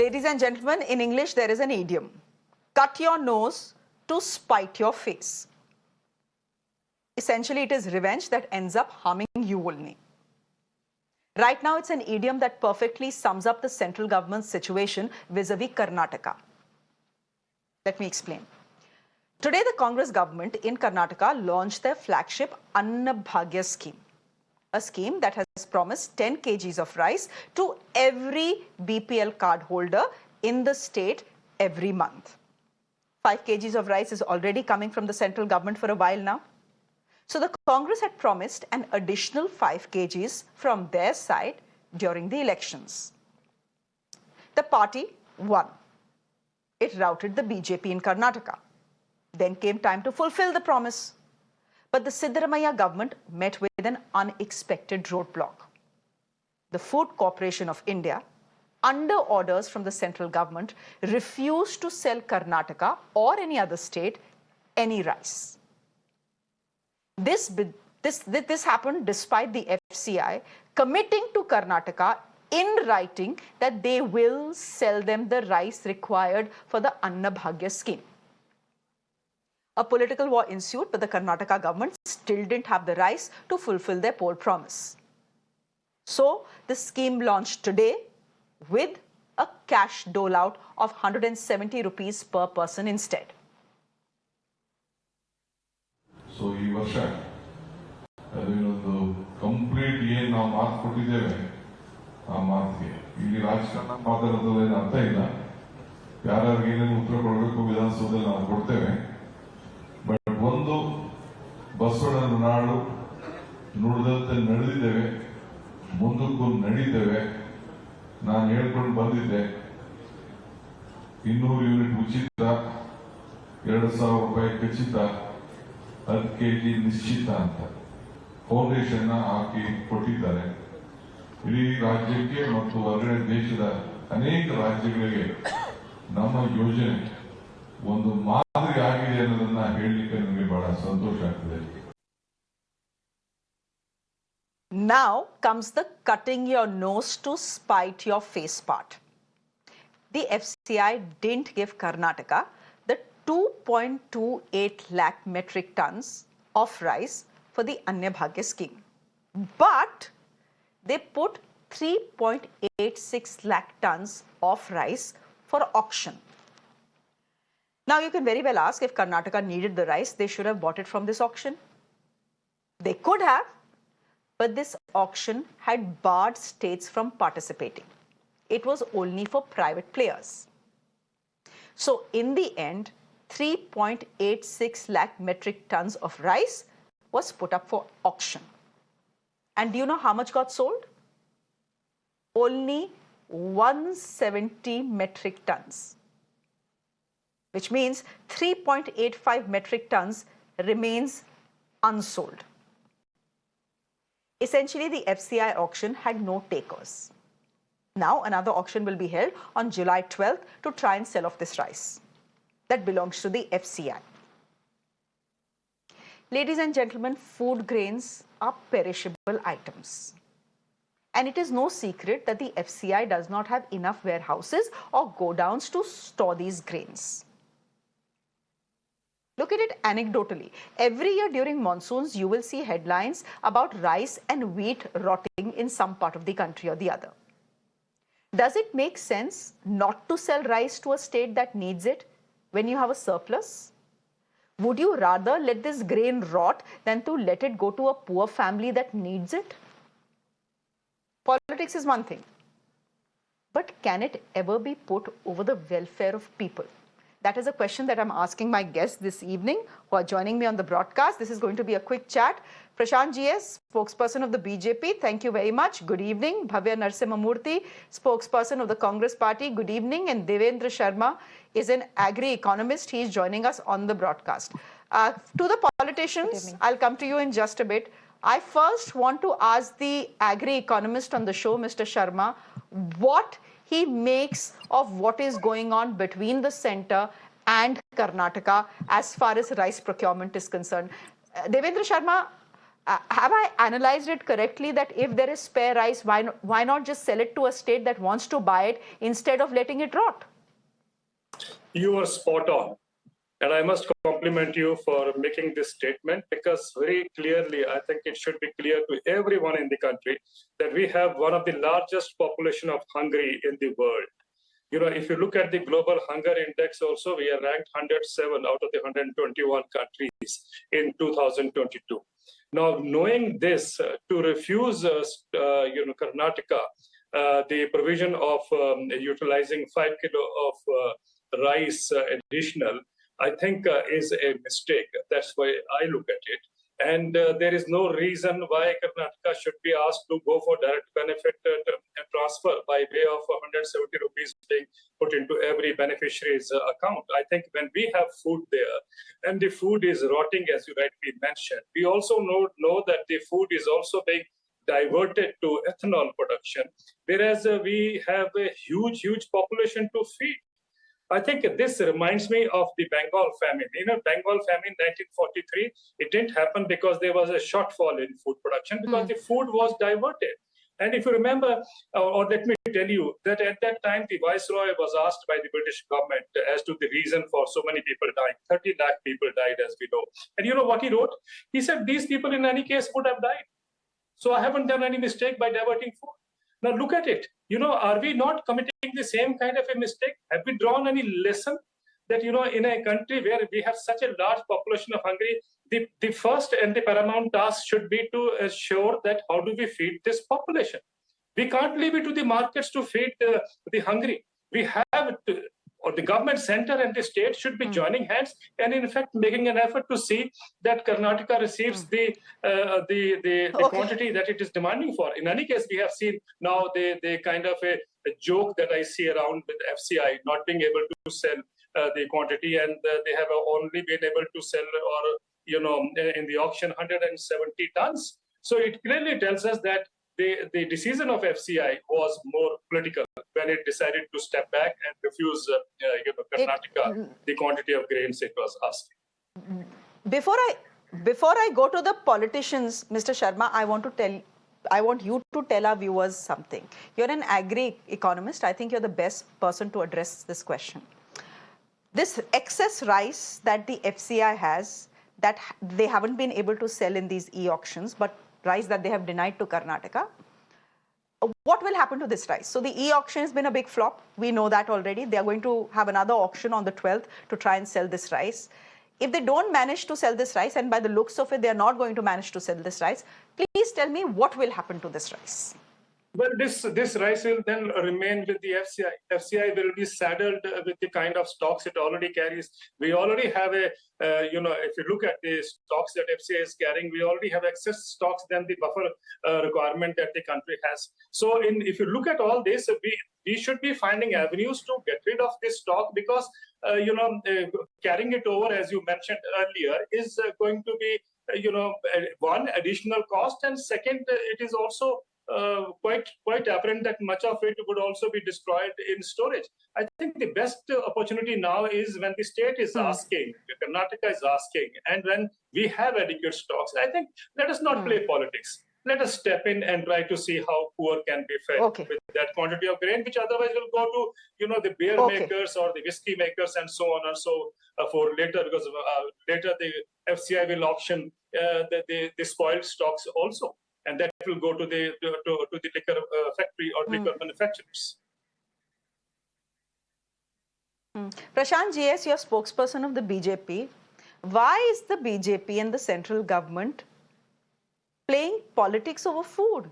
Ladies and gentlemen, in English there is an idiom. Cut your nose to spite your face. Essentially, it is revenge that ends up harming you only. Right now, it's an idiom that perfectly sums up the central government's situation vis-a-vis Karnataka. Let me explain. Today, the Congress government in Karnataka launched their flagship Anna Bhagya scheme, a scheme that has promised 10 kgs of rice to every BPL card holder in the state every month. 5 kgs of rice is already coming from the central government for a while now. So the Congress had promised an additional 5 kgs from their side during the elections. The party won. It routed the BJP in Karnataka. Then came time to fulfill the promise. But the Siddaramaiah government met with an unexpected roadblock. The Food Corporation of India, under orders from the central government, refused to sell Karnataka or any other state any rice. This happened despite the FCI committing to Karnataka in writing that they will sell them the rice required for the Anna Bhagya scheme. A political war ensued, but the Karnataka government still didn't have the rice to fulfill their poll promise. So the scheme launched today with a cash dole out of 170 rupees per person instead. So ಈ ವರ್ಷ ಅದೊಂದು complete ಏನು ನಾವು ಮಾತು ಕೊಟ್ಟಿದ್ದೇವೆ ಆ ಮಾತಿಗೆ ಇಲ್ಲಿ ರಾಜಕಾರಣ ಮಾತಾಡೋದ್ರಲ್ಲಿ ಅರ್ಥ ಇಲ್ಲ. ಯಾರ್ಯಾರಿಗೆ ಏನೇನು ಉತ್ತರ ಕೊಡಬೇಕು ವಿಧಾನಸೌಧದಲ್ಲಿ ನಾವು ಕೊಡ್ತೇವೆ. ಬಟ್ ಒಂದು ಬಸವಣ್ಣನ ನಾಡು ನುಡಿದಂತೆ ನಡೆದಿದ್ದೇವೆ, ಮುಂದಕ್ಕೂ ನಡೀತೇವೆ. ನಾನು ಹೇಳ್ಕೊಂಡು ಬಂದಿದ್ದೆ 200 ಯೂನಿಟ್ ಉಚಿತ, 2,000 ರೂಪಾಯಿ ಖಚಿತ, 10 ಕೆಜಿ ನಿಶ್ಚಿತ ಅಂತ ಫೌಂಡೇಶನ್ ಹಾಕಿ ಕೊಟ್ಟಿದ್ದಾರೆ. ಇಡೀ ರಾಜ್ಯಕ್ಕೆ ಮತ್ತು ಹೊರಗಡೆ ದೇಶದ ಅನೇಕ ರಾಜ್ಯಗಳಿಗೆ ನಮ್ಮ ಯೋಜನೆ ಒಂದು ಮಾದರಿ ಆಗಿದೆ ಅನ್ನೋದನ್ನ ಹೇಳಲಿಕ್ಕೆ ನನಗೆ ಬಹಳ ಸಂತೋಷ ಆಗ್ತದೆ. Now comes the cutting your nose to spite your face part. The FCI didn't give Karnataka the 2.28 lakh metric tons of rice for the Anna Bhagya scheme, but they put 3.86 lakh tons of rice for auction. Now you can very well ask, if Karnataka needed the rice, they should have bought it from this auction. They could have, but this auction had barred states from participating. It was only for private players. So in the end, 3.86 lakh metric tons of rice was put up for auction. And do you know how much got sold? Only 170 metric tons, which means 3.85 metric tons remains unsold. Essentially, the FCI auction had no takers. Now, another auction will be held on July 12th to try and sell off this rice that belongs to the FCI. Ladies and gentlemen, food grains are perishable items. And it is no secret that the FCI does not have enough warehouses or godowns to store these grains. Look at it anecdotally. Every year during monsoons, you will see headlines about rice and wheat rotting in some part of the country or the other. Does it make sense not to sell rice to a state that needs it when you have a surplus? Would you rather let this grain rot than to let it go to a poor family that needs it? Politics is one thing, but can it ever be put over the welfare of people? That is a question that I'm asking my guests this evening who are joining me on the broadcast. This is going to be a quick chat. Prashanth GS, spokesperson of the BJP, thank you very much. Good evening. Bhavya Narsimhamurthy, spokesperson of the Congress party, good evening. And Devendra Sharma is an agri-economist. He is joining us on the broadcast. To the politicians, I'll come to you in just a bit. I first want to ask the agri-economist on the show, Mr. Sharma, what he makes of what is going on between the center and Karnataka as far as rice procurement is concerned. Devendra Sharma, have I analyzed it correctly that if there is spare rice, why not just sell it to a state that wants to buy it instead of letting it rot? You are spot on. And I must compliment you for making this statement, because very clearly, I think it should be clear to everyone in the country that we have one of the largest population of hungry in the world. You know, if you look at the global hunger index also, we are ranked 107 out of the 121 countries in 2022. Now, knowing this, to refuse, Karnataka, the provision of utilizing 5 kilo of rice additional, I think is a mistake. That's why I look at it. And there is no reason why Karnataka should be asked to go for direct benefit transfer by way of 170 rupees being put into every beneficiary's account. I think when we have food there and the food is rotting, as you rightly mentioned, we also know that the food is also being diverted to ethanol production, whereas we have a huge population to feed. I think this reminds me of the Bengal famine. You know, Bengal famine 1943, it didn't happen because there was a shortfall in food production, because the food was diverted. And if you remember, or let me tell you, that at that time, the Viceroy was asked by the British government as to the reason for so many people dying. 30 lakh people died, as we know. And you know what he wrote? He said, these people in any case would have died. So I haven't done any mistake by diverting food. Now look at it. You know, are we not committing the same kind of a mistake? Have we drawn any lesson that, you know, in a country where we have such a large population of hungry, the first and the paramount task should be to ensure that how do we feed this population? We can't leave it to the markets to feed the hungry. We have to, or the government center and the state should be joining hands and in fact making an effort to see that Karnataka receives the quantity that it is demanding for. In any case, we have seen now the kind of a joke that I see around with FCI not being able to sell the quantity, and they have only been able to sell, or you know, in the auction 170 tons. So it clearly tells us that the decision of FCI was more political when it decided to step back and refuse Karnataka the quantity of grains it was asking. Before I go to the politicians, Mr. Sharma, I want you to tell our viewers something. You're an agri-economist. I think you're the best person to address this question. This excess rice that the FCI has, that they haven't been able to sell in these e-auctions, but rice that they have denied to Karnataka, what will happen to this rice? So the e-auction has been a big flop. We know that already. They are going to have another auction on the 12th to try and sell this rice. If they don't manage to sell this rice, and by the looks of it, they are not going to manage to sell this rice, please tell me what will happen to this rice. Well, this rice will then remain with the FCI. FCI will be saddled with the kind of stocks it already carries. We already have a, if you look at the stocks that FCI is carrying, we already have excess stocks than the buffer requirement that the country has. So if you look at all this, we should be finding avenues to get rid of this stock, because, carrying it over, as you mentioned earlier, is going to be, one, additional cost, and second, it is also quite apparent that much of it would also be destroyed in storage. I think the best opportunity now is when the state is asking, Karnataka is asking, and when we have adequate stocks. I think let us not play politics. Let us step in and try to see how poor can be fed with that quantity of grain, which otherwise will go to, the beer makers or the whiskey makers and so on and so forth later, because later the FCI will auction the spoiled stocks also. And that will go to the liquor factory or liquor manufacturers. Prashanth GS, you're spokesperson of the BJP. Why is the BJP and the central government playing politics over food?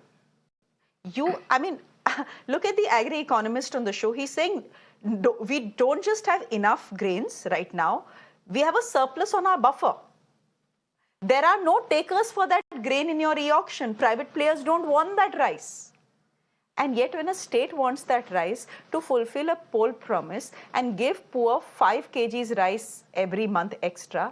Look at the agri-economist on the show. He's saying we don't just have enough grains right now. We have a surplus on our buffer. There are no takers for that grain in your e-auction. Private players don't want that rice. And yet when a state wants that rice to fulfill a poll promise and give poor 5 kgs rice every month extra,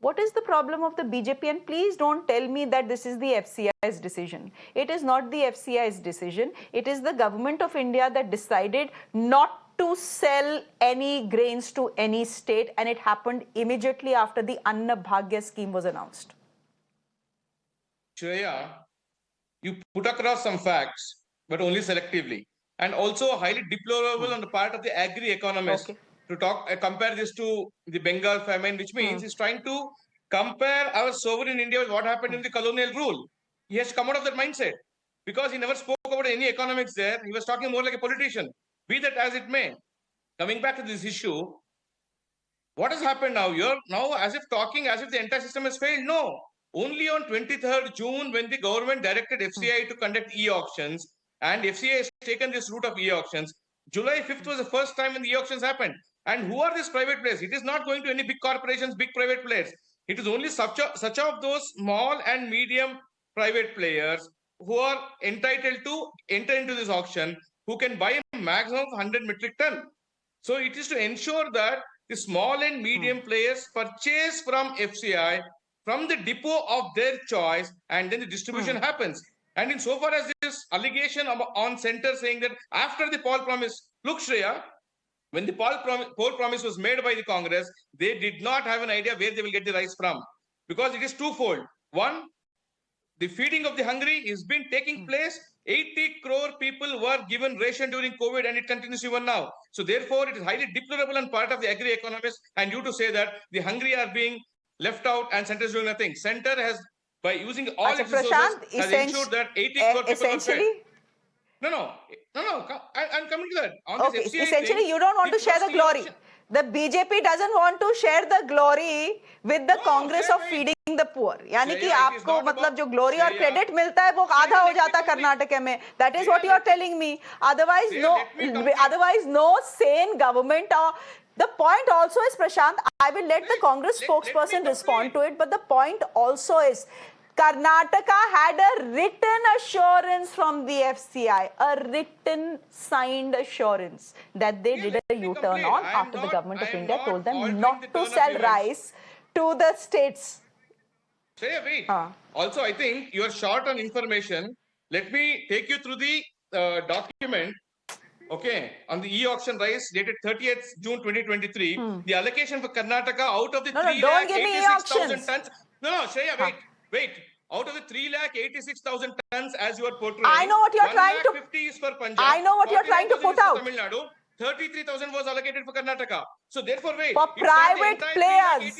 what is the problem of the BJP? And please don't tell me that this is the FCI's decision. It is not the FCI's decision. It is the government of India that decided not to sell any grains to any state, and it happened immediately after the Anna Bhagya scheme was announced. Shreya, you put across some facts, but only selectively, and also highly deplorable on the part of the agri-economist Okay. to compare this to the Bengal famine, which means he's trying to compare our sovereign India with what happened in the colonial rule. He has come out of that mindset because he never spoke about any economics there. He was talking more like a politician. Be that as it may, coming back to this issue, what has happened now? You're now as if talking as if the entire system has failed. No. Only on 23rd June, when the government directed FCI to conduct e-auctions, and FCI has taken this route of e-auctions, July 5th was the first time when the e-auctions happened. And who are these private players? It is not going to any big corporations, big private players. It is only such of those small and medium private players who are entitled to enter into this auction, who can buy a maximum of 100 metric ton. So it is to ensure that the small and medium players purchase from FCI from the depot of their choice, and then the distribution happens. And insofar as this allegation on center saying that after the poll promise, look, Shreya, when the poll promise was made by the Congress, they did not have an idea where they will get the rice from, because it is twofold. One, the feeding of the hungry is been taking place. 80 crore people were given ration during COVID, and it continues even now. So therefore, it is highly deplorable on part of the agri-economists and you to say that the hungry are being left out and center is doing nothing. Center has, by using all its resources, Prashant, has ensured that 80 crore people were fed. essentially, No. I'm coming to that. On okay, this FCI essentially thing, you don't want to share the glory. election. The BJP doesn't want to share the glory with the Congress of feeding the poor. यानी कि आपको मतलब जो glory और credit मिलता है वो आधा हो जाता है कर्नाटक में. That is what you are telling me. Otherwise no sane government. The point also is, Prashant, I will let the Congress spokesperson respond to it, but the point also is, Karnataka had a written assurance from the FCI, a written signed assurance that they did a U-turn on after the government of India told them not to sell rice to the states. Shreya, wait. Also, I think you are short on information. Let me take you through the document. Okay, on the e-auction rice dated 30th June 2023, the allocation for Karnataka out of the 3,86,000 tons. No, Shreya, wait. Out of the 3,86,000 tons as you are portraying, I know what you are trying to. 1,50,000 is for Punjab. I know what you are trying to put out. Tamil Nadu, 33,000 was allocated for Karnataka. So therefore, wait. For private players.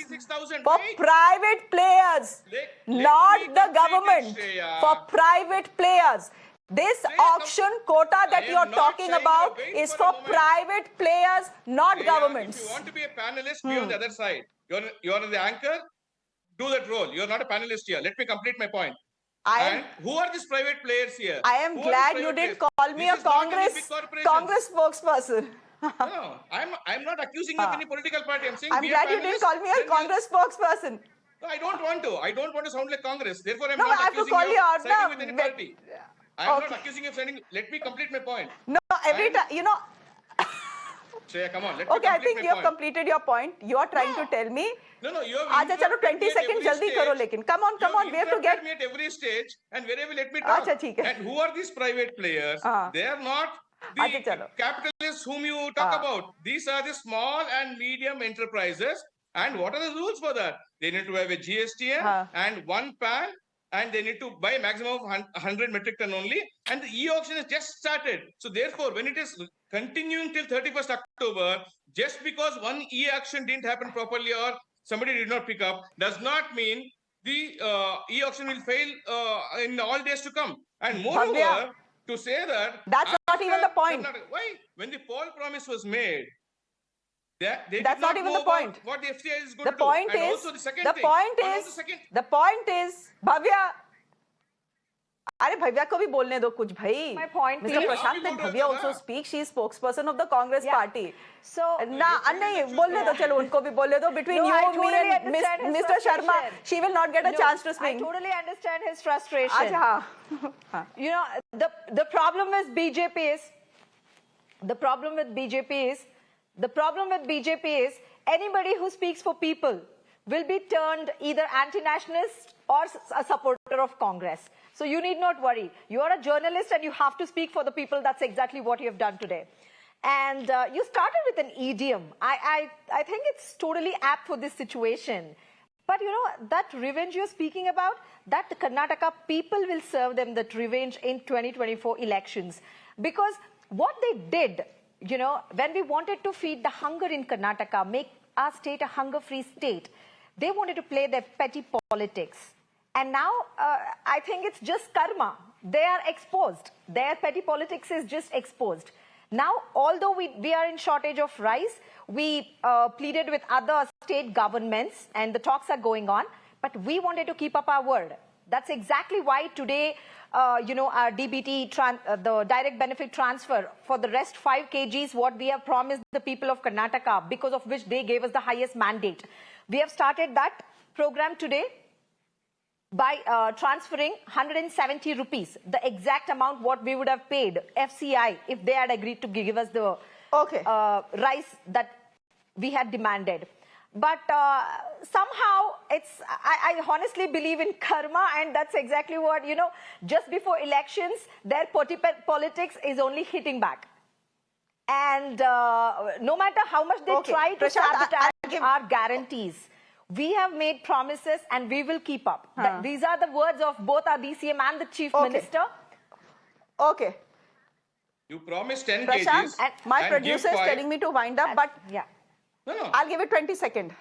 For private players, not the government. For private players. This auction quota that you are talking about is for private players, not governments. If you want to be a panelist, be on the other side. You are the anchor. Do that role. You are not a panelist here. Let me complete my point. And who are these private players here? I am glad you didn't call me a Congress spokesperson. No, I'm not accusing you of any political party. I'm saying I'm glad you didn't call me a Congress spokesperson. No, I don't want to. I don't want to sound like Congress. Therefore, I'm not accusing you of siding with any party. I'm not accusing you of siding. Let me complete my point. No, every time, you know. Shreya, come on. Let me okay, I think you have completed your point. You are trying to tell me. No, you have. Acha, chalo 20 seconds jaldi karo lekin. Come on. We have to get me at every stage and wherever let me talk. Acha, theek hai. And who are these private players? They are not the capitalists whom you talk about. These are the small and medium enterprises. And what are the rules for that? They need to have a GSTN and one PAN, and they need to buy a maximum of 100 metric ton only. And the e-auction has just started. So therefore, when it is continuing till 31st October, just because one e-auction didn't happen properly or somebody did not pick up, does not mean the e-auction will fail in all days to come. And moreover, to say that... That's not even the point. Why? When the poll promise was made, that's not even the point. What the FCI is going to do. The point is, Bhavya, अरे भव्या को भी बोलने दो कुछ भाई. My point Mr. Prashanth, let Bhavya also speak. She is spokesperson of the Congress party. So नहीं बोलने दो, चलो उनको भी बोलने दो. Between you, me, and Mr. Sharma, she will not get a chance to speak. I totally understand his frustration. You know, the problem with BJP is anybody who speaks for people will be turned either anti-nationalist or a supporter of Congress. So you need not worry. You are a journalist and you have to speak for the people. That's exactly what you have done today. And you started with an idiom. I think it's totally apt for this situation. But you know, that revenge you're speaking about, that the Karnataka people will serve them that revenge in 2024 elections. Because what they did, you know, when we wanted to feed the hunger in Karnataka, make our state a hunger-free state, they wanted to play their petty politics. And now, I think it's just karma. They are exposed. Their petty politics is just exposed. Now, although we are in shortage of rice, we pleaded with other state governments and the talks are going on, but we wanted to keep up our word. That's exactly why today, you know, our DBT, the direct benefit transfer for the rest 5 kgs, what we have promised the people of Karnataka, because of which they gave us the highest mandate. We have started that program today by transferring 170 rupees, the exact amount what we would have paid FCI if they had agreed to give us the rice that we had demanded. But somehow I honestly believe in karma, and that's exactly what, you know, just before elections, their politics is only hitting back. And no matter how much they try to sabotage our guarantees, we have made promises and we will keep up. These are the words of both our DCM and the Chief Minister. Okay. You promised 10 Prashanth, kgs. my producer is telling me to wind up, but yeah. No. I'll give it 20 seconds.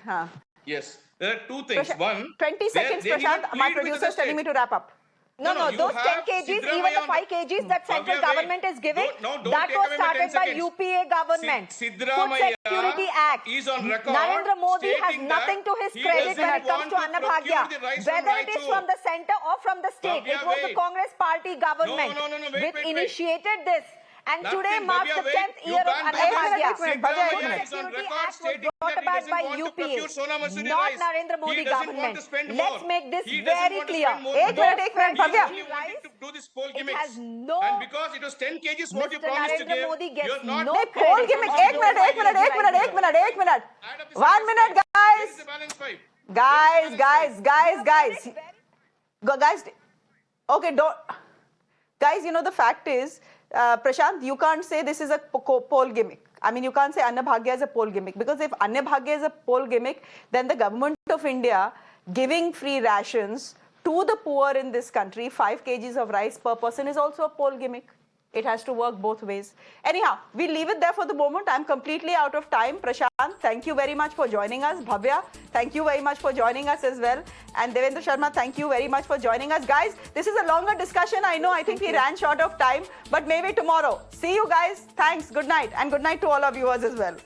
Yes. There are two things. One, 20 seconds, Prashanth. My producer is telling me to wrap up. No, those 10 kgs, even the 5 kgs that central government is giving, that was started by UPA government. Food Security Act. Is on record Narendra Modi has stating nothing to his he credit when doesn't it comes to want Anna to procure Bhagya. the rice from Whether it is Raichur. from the center or from the state, Bhagya, it was the wait. Congress party government Wait. which initiated this. And Nothing, today marks the Bhagya, 10th wait. You year of can't Anna do this. Bhagya. Siddaramaiah is on Security record Act was stating brought that he about doesn't by want to UPA, procure Sona Masuri not rice. Narendra Modi He doesn't government. want to spend Let's more. make this He doesn't very want to clear. spend more. Ek minute, He Bhagya. only wanted to do this poll It gimmicks. has no... And because it was 10 kgs what you Mr. promised to Narendra give, Modi gets you're not... no Poll gimmick. Ek minute. 1 minute, guys. Where is the balance 5? Guys. Okay, don't. Guys, you know, the fact is, Prashanth, you can't say this is a poll gimmick. I mean, you can't say Anna Bhagya is a poll gimmick, because if Anna Bhagya is a poll gimmick, then the government of India giving free rations to the poor in this country, 5 kgs of rice per person, is also a poll gimmick. It has to work both ways. Anyhow, we'll leave it there for the moment. I'm completely out of time. Prashanth, thank you very much for joining us. Bhavya, thank you very much for joining us as well. And Devendra Sharma, thank you very much for joining us. Guys, this is a longer discussion. I know, I think we ran short of time, but maybe tomorrow. See you guys. Thanks. Good night. And good night to all our viewers as well.